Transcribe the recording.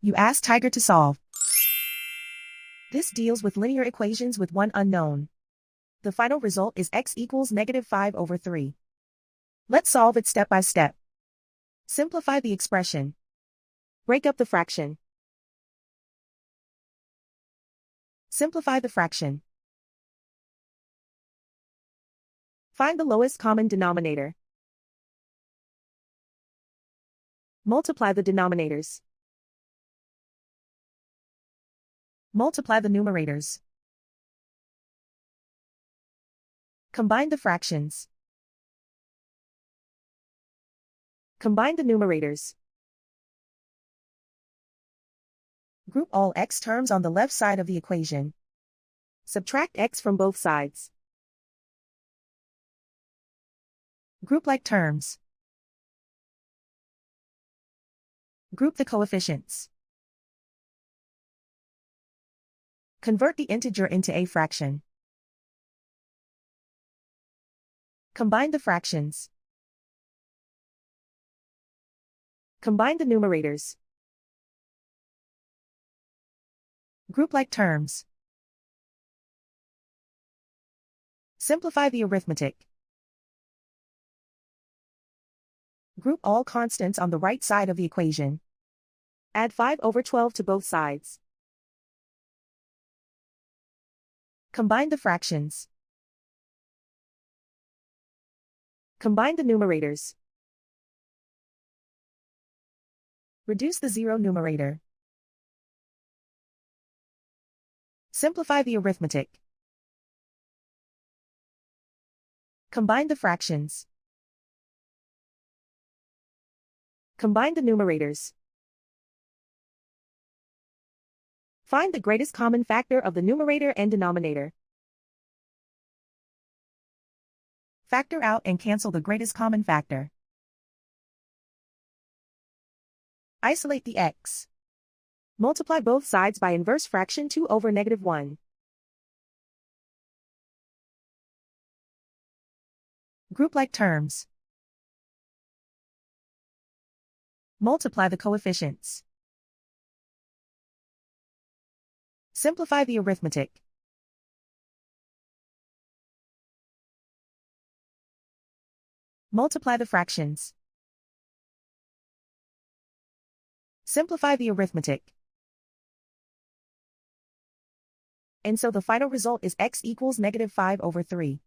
You ask Tiger to solve. This deals with linear equations with one unknown. The final result is x equals -5/3. Let's solve it step by step. Simplify the expression. Break up the fraction. Simplify the fraction. Find the lowest common denominator. Multiply the denominators. Multiply the numerators. Combine the fractions. Combine the numerators. Group all x terms on the left side of the equation. Subtract x from both sides. Group like terms. Group the coefficients. Convert the integer into a fraction. Combine the fractions. Combine the numerators. Group like terms. Simplify the arithmetic. Group all constants on the right side of the equation. Add 5/12 to both sides. Combine the fractions. Combine the numerators. Reduce the zero numerator. Simplify the arithmetic. Combine the fractions. Combine the numerators. Find the greatest common factor of the numerator and denominator. Factor out and cancel the greatest common factor. Isolate the x. Multiply both sides by inverse fraction 2/(-1). Group like terms. Multiply the coefficients. Simplify the arithmetic. Multiply the fractions. Simplify the arithmetic. And so the final result is x equals -5/3.